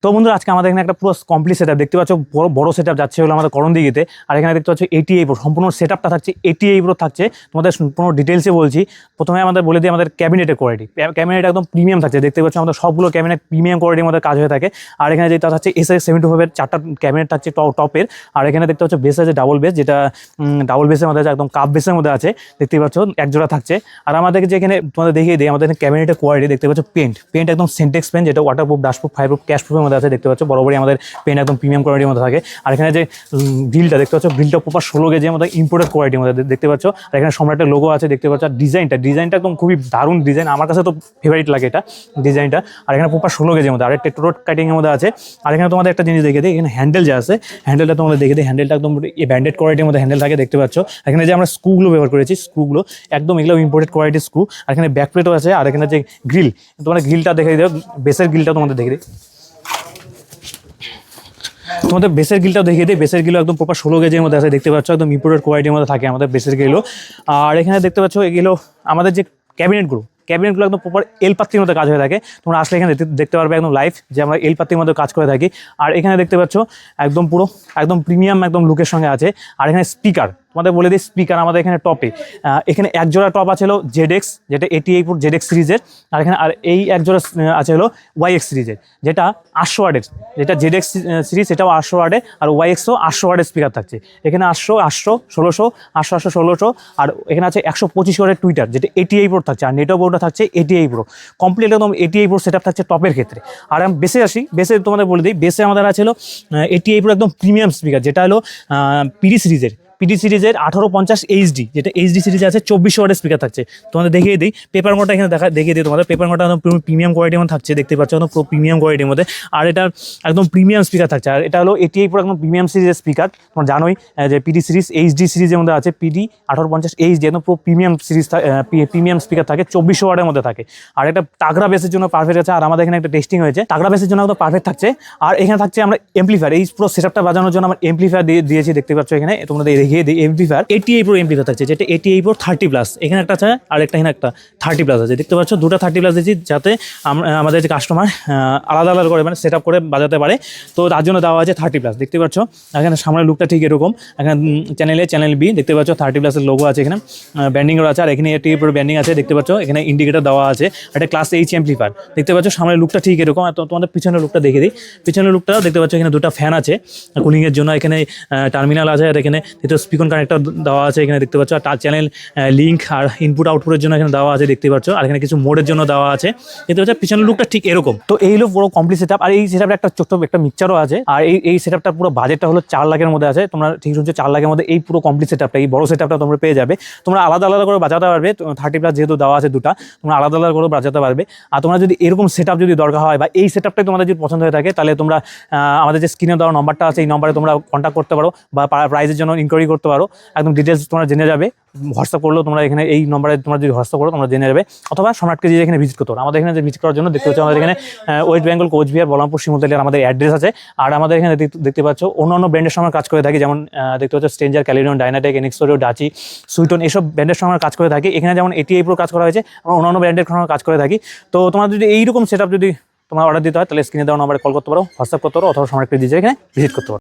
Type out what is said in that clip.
তো বন্ধুরা আজকে আমাদের এখানে একটা পুরো কমপ্লিট সেটআপ দেখতে পাচ্ছ, বড় সেটআপ যাচ্ছে হলো আমাদের করণদিঘিতে। আর এখানে দেখতে পাচ্ছ 88 প্রো সম্পূর্ণ সেটআপটা থাকছে 88 প্রো থাকছে। তোমাদের সম্পূর্ণ ডিটেলসে বলছি। প্রথমে আমাদের বলে দিই আমাদের ক্যাবিনেটের কোয়ালিটি। ক্যাবিনেট একদম প্রিমিয়াম থাকছে, দেখতে পাচ্ছ আমাদের সবগুলো ক্যাবিনেট প্রিমিয়াম কোয়ালিটির মধ্যে কাজ হয়ে থাকে। আর এখানে যেটা থাকছে SS75 এর 4টা ক্যাবিনেট থাকছে টপের। আর এখানে দেখতে পাচ্ছ বেস আছে ডাবল বেস, যেটা ডাবল বেসের মধ্যে আছে, একদম কাপ বেসের মধ্যে আছে, দেখতে পাচ্ছ এক জোড়া থাকছে। আর আমাদেরকে যে এখানে তোমাদের দেখিয়ে দিই আমাদের ক্যাবিনেটের কোয়ালিটি দেখতে পাচ্ছ পেন্ট একদম সিনটেক্স পেন্ট, যেটা ওয়াটারপ্রুফ, ডাস্টপ্রুফ, ফায়ারপ্রুফ, ক্যাশপ্রুফের মধ্যে আছে, দেখতে পাচ্ছ বরাবরই আমাদের পেন একদম প্রিমিয়াম কোয়ালিটির মধ্যে থাকে। আর এখানে যে গ্রিলটা দেখতে পাচ্ছ, গ্রিলটা প্রপার 16 গেজের মধ্যে ইম্পোর্টেড কোয়ালিটির মধ্যে দেখতে পাচ্ছ। আর এখানে সম্রাটের লোগো আছে দেখতে পাচ্ছ। আর ডিজাইনটা একদম খুবই দারুণ ডিজাইন, আমার কাছে তো ফেভারিট লাগে এটা ডিজাইনটা। আর এখানে প্রপার 16 গেজের মধ্যে আর একটা টেট্রোড কাটিংয়ের মধ্যে আছে। আর এখানে তোমাদের একটা জিনিস দেখে দিই, এখানে হ্যান্ডেল যে আছে, হ্যান্ডেলটা তোমাদের দেখে দিই, হ্যান্ডেলটা একদম ব্যান্ডেড কোয়ালিটির মধ্যে হ্যান্ডেল থাকে, দেখতে পাচ্ছ। এখানে যে আমরা স্ক্রুগুলো ব্যবহার করেছি, স্ক্রুগুলো একদম এগুলো ইম্পোর্টেড কোয়ালিটির স্ক্রু। আর এখানে ব্যাক প্লেটও আছে। আর এখানে যে গ্রিল, তোমাদের গ্রিলটা দেখে দিই, বেসের গ্রিলটা তোমাদের দেখে দিই, তোমাদের বেসের গিলটাও দেখিয়ে দিই। বেসের গিলো একদম প্রপার 16 গেজের মধ্যে আছে, দেখতে পাচ্ছ একদম ইম্পোর্টেড কোয়ালিটির মধ্যে থাকে আমাদের বেসের গিলো। আর এখানে দেখতে পাচ্ছ এগুলো আমাদের যে ক্যাবিনেটগুলো একদম প্রপার এল পাত্রির মধ্যে কাজ হয়ে থাকে। তোমরা আসলে এখানে দেখতে পারবে একদম লাইভ যে আমরা এল পাত্রির মধ্যে কাজ করে থাকি। আর এখানে দেখতে পাচ্ছ একদম পুরো একদম প্রিমিয়াম একদম লুকের সঙ্গে আছে। আর এখানে স্পিকার তোমাদের বলে দিই, স্পিকার আমাদের এখানে টপে এখানে এক জোড়া টপ আছে হলো ZX, যেটা 88 প্রো ZX সিরিজের। আর এখানে আর এই এক জোড়া আছে হলো YX সিরিজের, যেটা 800 ওয়াটের, যেটা ZX সিরিজ এটাও 800 ওয়াটের। আর YXও 800 ওয়াটের স্পিকার থাকছে। এখানে 800, 1600, 800, 1600। আর এখানে আছে 125 ওয়াটের টুইটার, যেটা 88 প্রো থাকছে। আর নেটও বোর্ডটা থাকছে 88 প্রো, কমপ্লিট একদম 88 প্রো সেটআপ থাকছে টপের ক্ষেত্রে। আর আমি বেসে আসি, বেসে তোমাদের বলে দিই, বেসে আমাদের আছে হলো 88 প্রো একদম প্রিমিয়াম স্পিকার, যেটা হলো PD সিরিজের 1850 HD, যেটা HD সিরিজে আছে 2400 ওয়াটের স্পিকার থাকছে। তোমাদের দেখিয়ে দিই পেপার মোডটা এখানে দেখিয়ে দিই তোমাদের। পেপার মোডটা একদম প্রিমিয়াম কোয়ালিটির মধ্যে থাকছে, দেখতে পাচ্ছ একদম প্রিমিয়াম কোয়ালিটির মধ্যে। আর এটা একদম প্রিমিয়াম স্পিকার থাকছে। আর এটা হলো 88 প্রো একদম প্রিমিয়াম সিরিজের স্পিকার। তোমরা জানোই যে PD সিরিজ HD সিরিজের মধ্যে আছে PD 1850 HD, একদম প্রিমিয়াম সিরিজ, প্রিমিয়াম স্পিকার থাকে, 2400 ওয়াটের মধ্যে থাকে। আর এটা তাগড়া বেসের জন্য পারফেক্ট আছে। আর আমাদের এখানে একটা টেস্টিং হয়েছে, তাগড়া বেসের জন্য একদম পারফেক্ট থাকছে। আর এখানে থাকছে আমরা এমপ্লিফায়ার, এই পুরো সেটআপটা বাজানোর জন্য আমরা এমপ্লিফায়ার দিয়েছি, দেখতে পাচ্ছ এখানে। তোমরা দেখিয়ে দিই এমপ্লিফায়ার 88 প্রো এমপ্লিফায়ার থাকছে, যেটা 88 প্রো 30+, এখানে একটা আছে আর এখানে একটা 30+ আছে, দেখতে পাচ্ছ দুটো 30+ দিয়েছি, যাতে আমাদের যে কাস্টমার আলাদা আলাদা করে মানে সেট আপ করে বাজাতে পারে। তো তার জন্য দেওয়া আছে 30+, দেখতে পাচ্ছ। এখানে সামনের লুকটা ঠিক এরকম, এখানে চ্যানেল B দেখতে পাচ্ছ 30+ এর লোগো আছে, এখানে ব্যান্ডিংও আছে। আর এখানে 88 প্রো ব্যান্ডিং আছে, দেখতে পাচ্ছ। এখানে ইন্ডিকেটর দেওয়া আছে, একটা ক্লাস H এমপ্লিফায়ার, দেখতে পাচ্ছ। সামনের লুকটা ঠিক এরকম। আর তোমাদের পিছনের লুকটা দেখে দিই, পিছনের লুকটা দেখতে পাচ্ছ, এখানে দুটো ফ্যান আছে কুলিংয়ের জন্য, এখানে টার্মিনাল আছে। আর এখানে স্পিকার কানেক্টর দেওয়া আছে, এখানে দেখতে পাচ্ছ। আর টাচ চ্যানেল লিঙ্ক আর ইনপুট আউটপুটের জন্য এখানে দেওয়া আছে, দেখতে পাচ্ছ। আর এখানে কিছু মোডের জন্য দেওয়া আছে, দেখতে পাচ্ছ। পিছনের লুকটা ঠিক এরকম। তো এই হলো পুরো কমপ্লিট সেটআপ। আর এই সেটআপটা একটা ছোট্ট একটা মিক্সচারও আছে। আর এই সেটআপটা পুরো বাজেটটা হলো 4 লাখের মধ্যে আছে। তোমরা ঠিক শুনছো, 4 লাখের মধ্যে এই পুরো কমপ্লিট সেটআপটা, এই বড় সেটআপটা তোমরা পেয়ে যাবে। তোমরা আলাদা আলাদা করে বাজাতে পারবে, 30+ যেহেতু দেওয়া আছে দুটা, তোমরা আলাদা আলাদা করে বাজাতে পারবে। আর তোমরা যদি এরকম সেটআপ যদি দরকার হয় বা এই সেটআপটাই তোমাদের যদি পছন্দ হয়ে থাকে, তাহলে তোমরা আমাদের যে স্ক্রিনে দেওয়া নম্বরটা আছে, এই নম্বরে তোমরা কন্ট্যাক্ট করতে পারো বা প্রাইসের জন্য ইনকোয়ারি করতে পারো। একদম ডিটেলস তোমরা জেনে যাবে। হোয়াটসঅ্যাপ করলেও তোমরা এখানে এই নম্বরে তোমরা যদি হোয়াটসঅ্যাপ করো তোমরা জেনে যাবে। অথবা সম্রাটকে যে এখানে ভিজিট করতে পারো। আমাদের এখানে ভিজিট করার জন্য দেখতে পাচ্ছ আমাদের এখানে ওয়েস্ট বেঙ্গল, কোচবিহার, বলরামপুর, শিমুলতলির আমাদের অ্যাড্রেস আছে। আর আমাদের এখানে দেখতে পাচ্ছ অন্যান্য ব্র্যান্ডের সঙ্গে কাজ করে থাকি, যেমন দেখতে পাচ্ছ স্ট্রেঞ্জার, ক্যালিডন, ডাইনাটেক, এনএক্সোরিও, ডাচি, সুইটন, এসব ব্র্যান্ডের সঙ্গে কাজ করে থাকি। এখানে যেমন 88 প্রো কাজ করা হয়েছে, আমরা অন্যান্য ব্র্যান্ডের সঙ্গে কাজ করে থাকি। তো তোমার যদি এইরকম সেটআপ যদি তোমার অর্ডার দিতে হয়, তাহলে স্ক্রিনে দেওয়া নম্বরে কল করতে পারো, হোয়াটসঅ্যাপ করতে পারো, অথবা সম্রাটকে দিয়ে এখানে ভিজিট করতে পারো।